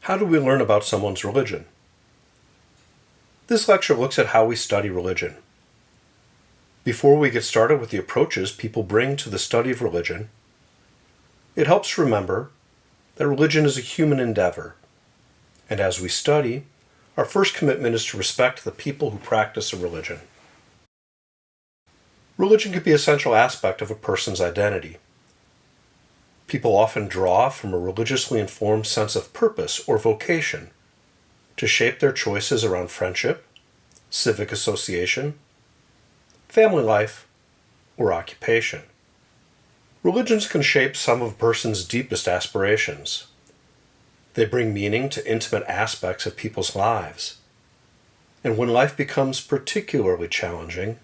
How do we learn about someone's religion? This lecture looks at how we study religion. Before we get started with the approaches people bring to the study of religion, it helps to remember that religion is a human endeavor, and as we study, our first commitment is to respect the people who practice a religion. Religion can be a central aspect of a person's identity. People often draw from a religiously informed sense of purpose or vocation to shape their choices around friendship, civic association, family life, or occupation. Religions can shape some of a person's deepest aspirations. They bring meaning to intimate aspects of people's lives. And when life becomes particularly challenging,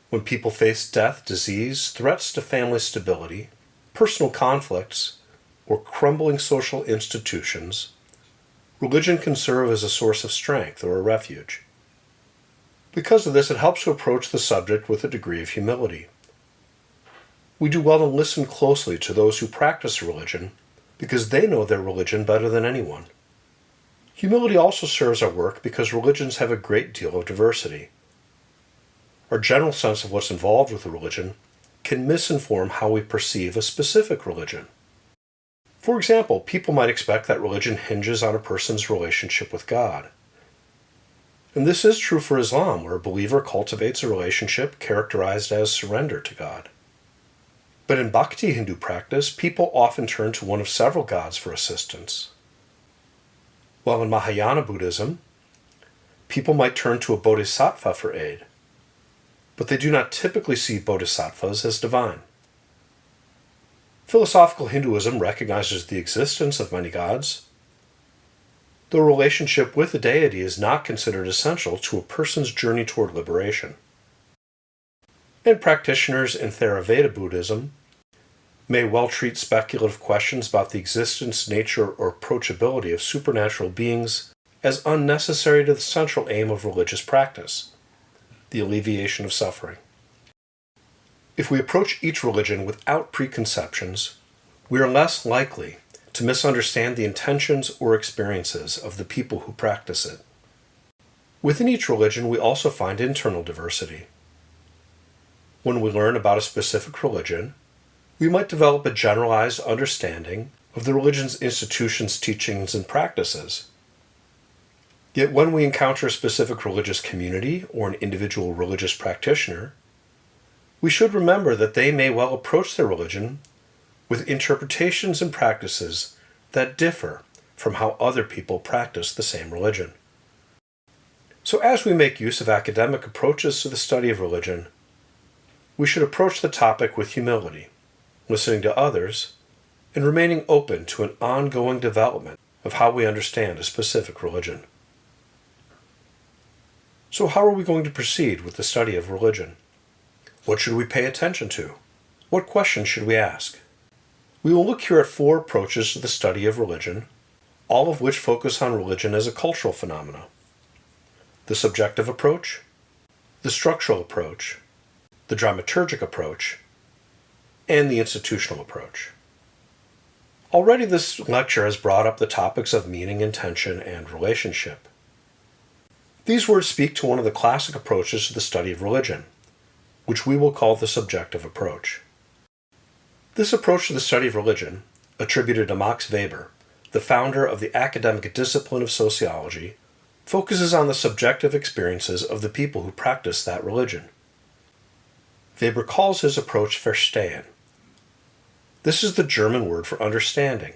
when people face death, disease, threats to family stability, personal conflicts, or crumbling social institutions, religion can serve as a source of strength or a refuge. Because of this, it helps to approach the subject with a degree of humility. We do well to listen closely to those who practice religion because they know their religion better than anyone. Humility also serves our work because religions have a great deal of diversity. Our general sense of what's involved with a religion can misinform how we perceive a specific religion. For example, people might expect that religion hinges on a person's relationship with God. And this is true for Islam, where a believer cultivates a relationship characterized as surrender to God. But in Bhakti Hindu practice, people often turn to one of several gods for assistance. While in Mahayana Buddhism, people might turn to a bodhisattva for aid, but they do not typically see bodhisattvas as divine. Philosophical Hinduism recognizes the existence of many gods, though relationship with a deity is not considered essential to a person's journey toward liberation. And practitioners in Theravada Buddhism may well treat speculative questions about the existence, nature, or approachability of supernatural beings as unnecessary to the central aim of religious practice, the alleviation of suffering. If we approach each religion without preconceptions, we are less likely to misunderstand the intentions or experiences of the people who practice it. Within each religion, we also find internal diversity. When we learn about a specific religion, we might develop a generalized understanding of the religion's institutions, teachings, and practices. Yet when we encounter a specific religious community or an individual religious practitioner, we should remember that they may well approach their religion with interpretations and practices that differ from how other people practice the same religion. So as we make use of academic approaches to the study of religion, we should approach the topic with humility, listening to others, and remaining open to an ongoing development of how we understand a specific religion. So how are we going to proceed with the study of religion? What should we pay attention to? What questions should we ask? We will look here at 4 approaches to the study of religion, all of which focus on religion as a cultural phenomena: the subjective approach, the structural approach, the dramaturgic approach, and the institutional approach. Already this lecture has brought up the topics of meaning, intention, and relationship. These words speak to one of the classic approaches to the study of religion, which we will call the subjective approach. This approach to the study of religion, attributed to Max Weber, the founder of the academic discipline of sociology, focuses on the subjective experiences of the people who practice that religion. Weber calls his approach Verstehen. This is the German word for understanding.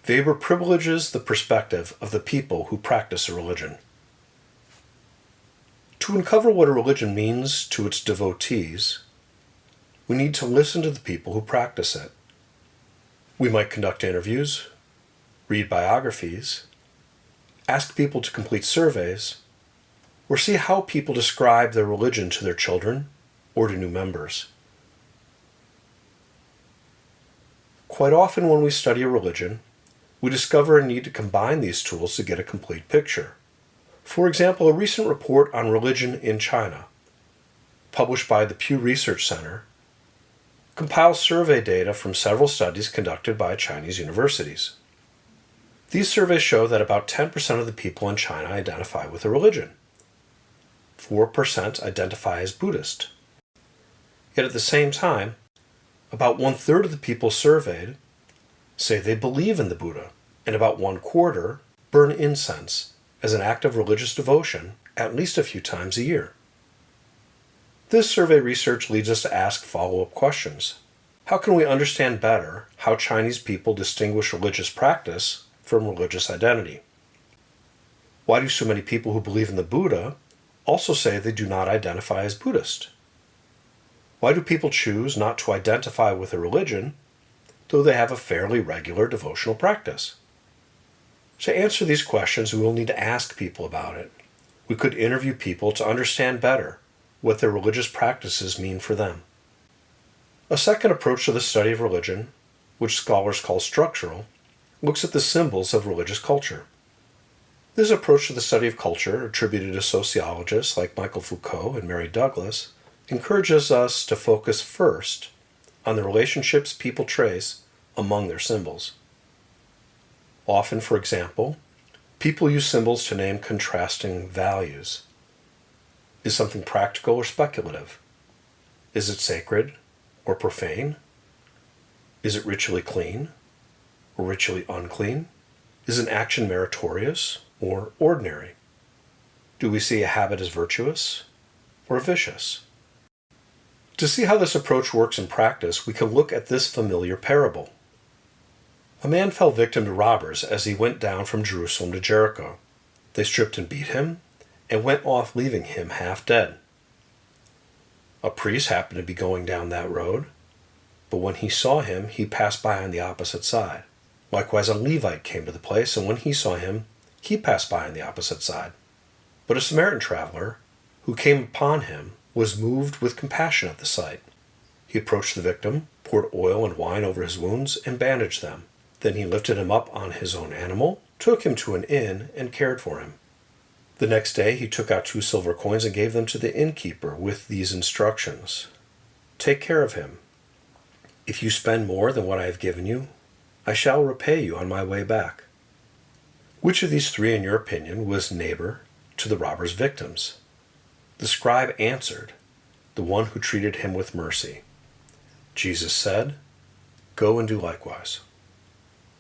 Weber privileges the perspective of the people who practice a religion. To uncover what a religion means to its devotees, we need to listen to the people who practice it. We might conduct interviews, read biographies, ask people to complete surveys, or see how people describe their religion to their children or to new members. Quite often when we study a religion, we discover a need to combine these tools to get a complete picture. For example, a recent report on religion in China, published by the Pew Research Center, compiles survey data from several studies conducted by Chinese universities. These surveys show that about 10% of the people in China identify with a religion. 4% identify as Buddhist. Yet at the same time, about 1/3 of the people surveyed say they believe in the Buddha, and about 1/4 burn incense as an act of religious devotion at least a few times a year. This survey research leads us to ask follow-up questions. How can we understand better how Chinese people distinguish religious practice from religious identity? Why do so many people who believe in the Buddha also say they do not identify as Buddhist? Why do people choose not to identify with a religion, though they have a fairly regular devotional practice? To answer these questions, we will need to ask people about it. We could interview people to understand better what their religious practices mean for them. A second approach to the study of religion, which scholars call structural, looks at the symbols of religious culture. This approach to the study of culture, attributed to sociologists like Michael Foucault and Mary Douglas, encourages us to focus first on the relationships people trace among their symbols. Often, for example, people use symbols to name contrasting values. Is something practical or speculative? Is it sacred or profane? Is it ritually clean or ritually unclean? Is an action meritorious or ordinary? Do we see a habit as virtuous or vicious? To see how this approach works in practice, we can look at this familiar parable. A man fell victim to robbers as he went down from Jerusalem to Jericho. They stripped and beat him and went off, leaving him half dead. A priest happened to be going down that road, but when he saw him, he passed by on the opposite side. Likewise, a Levite came to the place, and when he saw him, he passed by on the opposite side. But a Samaritan traveler, who came upon him, was moved with compassion at the sight. He approached the victim, poured oil and wine over his wounds, and bandaged them. Then he lifted him up on his own animal, took him to an inn, and cared for him. The next day he took out 2 silver coins and gave them to the innkeeper with these instructions. Take care of him. If you spend more than what I have given you, I shall repay you on my way back. Which of these 3, in your opinion, was neighbor to the robber's victims? The scribe answered, the one who treated him with mercy. Jesus said, go and do likewise.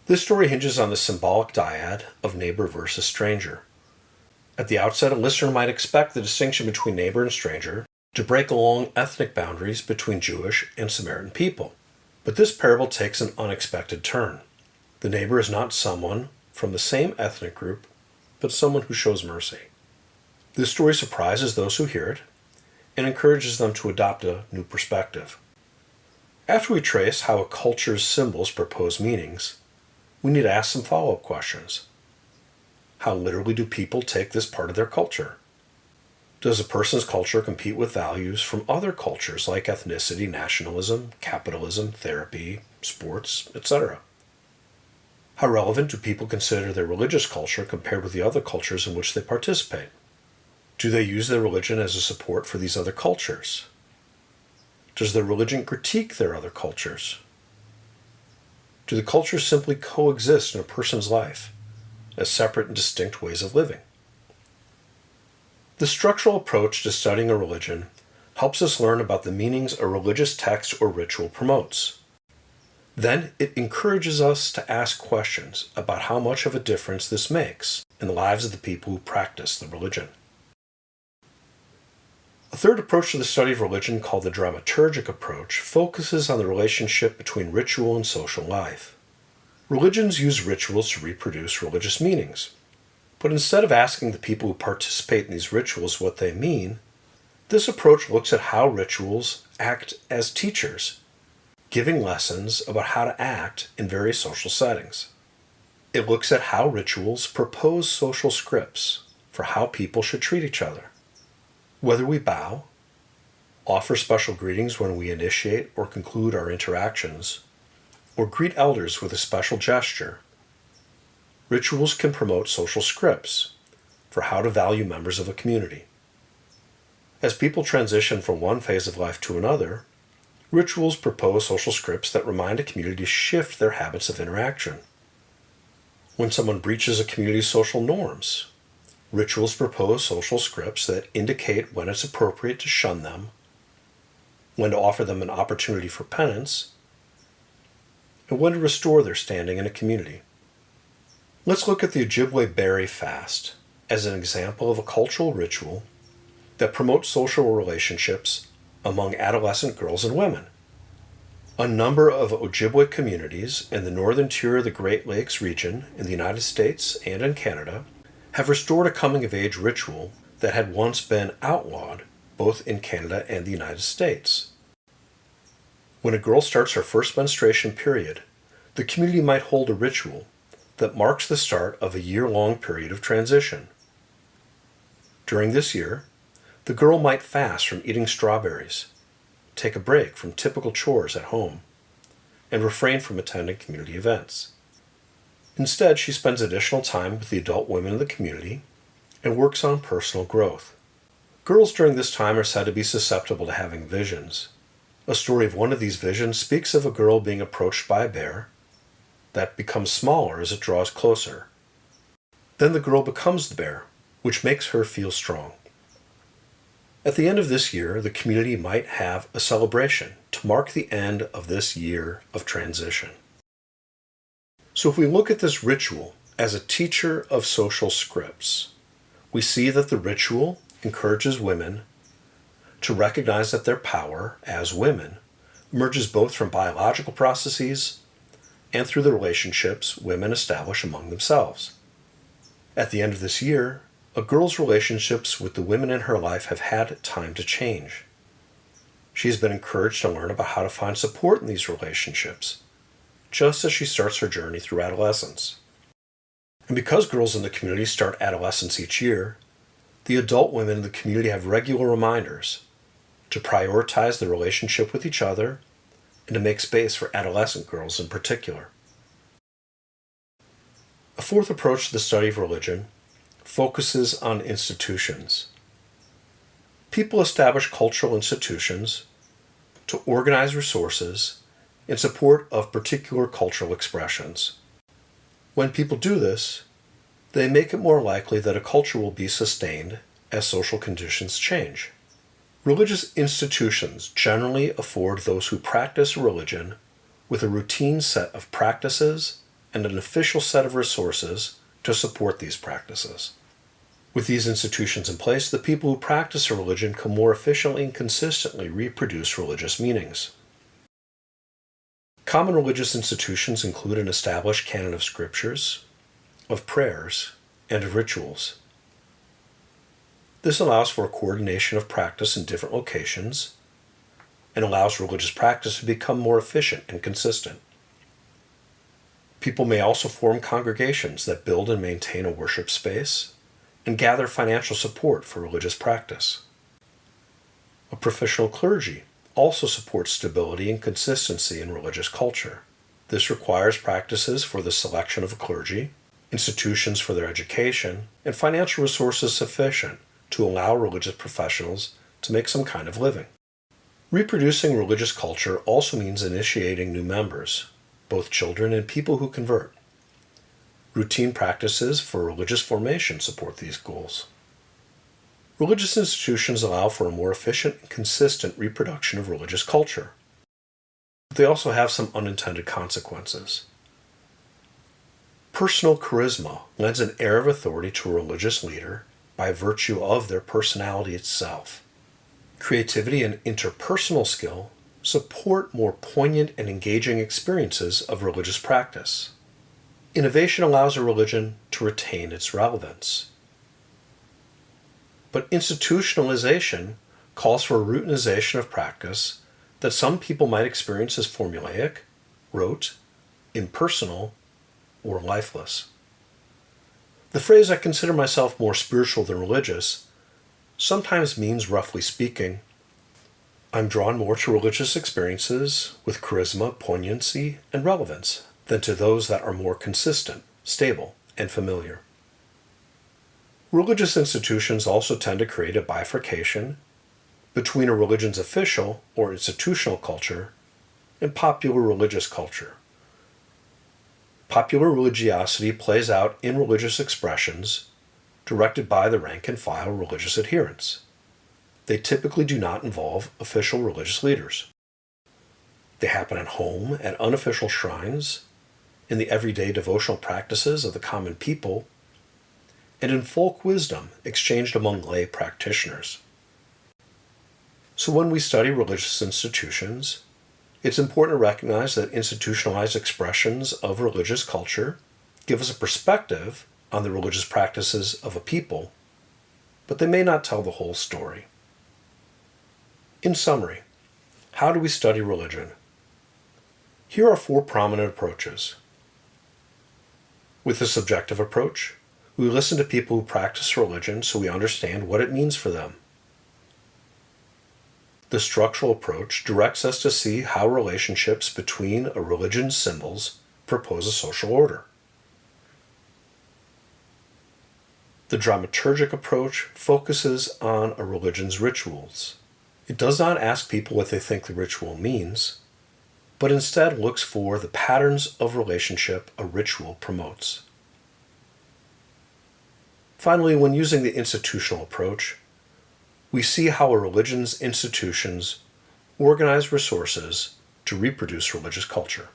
This story hinges on the symbolic dyad of neighbor versus stranger. At the outset, a listener might expect the distinction between neighbor and stranger to break along ethnic boundaries between Jewish and Samaritan people. But this parable takes an unexpected turn. The neighbor is not someone from the same ethnic group, but someone who shows mercy. This story surprises those who hear it and encourages them to adopt a new perspective. After we trace how a culture's symbols propose meanings, we need to ask some follow-up questions. How literally do people take this part of their culture? Does a person's culture compete with values from other cultures like ethnicity, nationalism, capitalism, therapy, sports, etc.? How relevant do people consider their religious culture compared with the other cultures in which they participate? Do they use their religion as a support for these other cultures? Does their religion critique their other cultures? Do the cultures simply coexist in a person's life as separate and distinct ways of living? The structural approach to studying a religion helps us learn about the meanings a religious text or ritual promotes. Then it encourages us to ask questions about how much of a difference this makes in the lives of the people who practice the religion. A third approach to the study of religion, called the dramaturgic approach, focuses on the relationship between ritual and social life. Religions use rituals to reproduce religious meanings. But instead of asking the people who participate in these rituals what they mean, this approach looks at how rituals act as teachers, giving lessons about how to act in various social settings. It looks at how rituals propose social scripts for how people should treat each other. Whether we bow, offer special greetings when we initiate or conclude our interactions, or greet elders with a special gesture, rituals can promote social scripts for how to value members of a community. As people transition from one phase of life to another, rituals propose social scripts that remind a community to shift their habits of interaction. When someone breaches a community's social norms, rituals propose social scripts that indicate when it's appropriate to shun them, when to offer them an opportunity for penance, and when to restore their standing in a community. Let's look at the Ojibwe berry fast as an example of a cultural ritual that promotes social relationships among adolescent girls and women. A number of Ojibwe communities in the northern tier of the Great Lakes region in the United States and in Canada have restored a coming-of-age ritual that had once been outlawed both in Canada and the United States. When a girl starts her first menstruation period, the community might hold a ritual that marks the start of a year-long period of transition. During this year, the girl might fast from eating strawberries, take a break from typical chores at home, and refrain from attending community events. Instead, she spends additional time with the adult women in the community and works on personal growth. Girls during this time are said to be susceptible to having visions. A story of one of these visions speaks of a girl being approached by a bear that becomes smaller as it draws closer. Then the girl becomes the bear, which makes her feel strong. At the end of this year, the community might have a celebration to mark the end of this year of transition. So if we look at this ritual as a teacher of social scripts, we see that the ritual encourages women to recognize that their power as women emerges both from biological processes and through the relationships women establish among themselves. At the end of this year, a girl's relationships with the women in her life have had time to change. She has been encouraged to learn about how to find support in these relationships, just as she starts her journey through adolescence. And because girls in the community start adolescence each year, the adult women in the community have regular reminders to prioritize their relationship with each other and to make space for adolescent girls in particular. A fourth approach to the study of religion focuses on institutions. People establish cultural institutions to organize resources in support of particular cultural expressions. When people do this, they make it more likely that a culture will be sustained as social conditions change. Religious institutions generally afford those who practice religion with a routine set of practices and an official set of resources to support these practices. With these institutions in place, the people who practice a religion can more efficiently and consistently reproduce religious meanings. Common religious institutions include an established canon of scriptures, of prayers, and of rituals. This allows for a coordination of practice in different locations and allows religious practice to become more efficient and consistent. People may also form congregations that build and maintain a worship space and gather financial support for religious practice. A professional clergy also supports stability and consistency in religious culture. This requires practices for the selection of a clergy, institutions for their education, and financial resources sufficient to allow religious professionals to make some kind of living. Reproducing religious culture also means initiating new members, both children and people who convert. Routine practices for religious formation support these goals. Religious institutions allow for a more efficient and consistent reproduction of religious culture. But they also have some unintended consequences. Personal charisma lends an air of authority to a religious leader by virtue of their personality itself. Creativity and interpersonal skill support more poignant and engaging experiences of religious practice. Innovation allows a religion to retain its relevance. But institutionalization calls for a routinization of practice that some people might experience as formulaic, rote, impersonal, or lifeless. The phrase "I consider myself more spiritual than religious" sometimes means, roughly speaking, I'm drawn more to religious experiences with charisma, poignancy, and relevance than to those that are more consistent, stable, and familiar. Religious institutions also tend to create a bifurcation between a religion's official or institutional culture and popular religious culture. Popular religiosity plays out in religious expressions directed by the rank and file religious adherents. They typically do not involve official religious leaders. They happen at home, at unofficial shrines, in the everyday devotional practices of the common people, and in folk wisdom exchanged among lay practitioners. So when we study religious institutions, it's important to recognize that institutionalized expressions of religious culture give us a perspective on the religious practices of a people, but they may not tell the whole story. In summary, how do we study religion? Here are 4 prominent approaches. With the subjective approach, we listen to people who practice religion so we understand what it means for them. The structural approach directs us to see how relationships between a religion's symbols propose a social order. The dramaturgic approach focuses on a religion's rituals. It does not ask people what they think the ritual means, but instead looks for the patterns of relationship a ritual promotes. Finally, when using the institutional approach, we see how a religion's institutions organize resources to reproduce religious culture.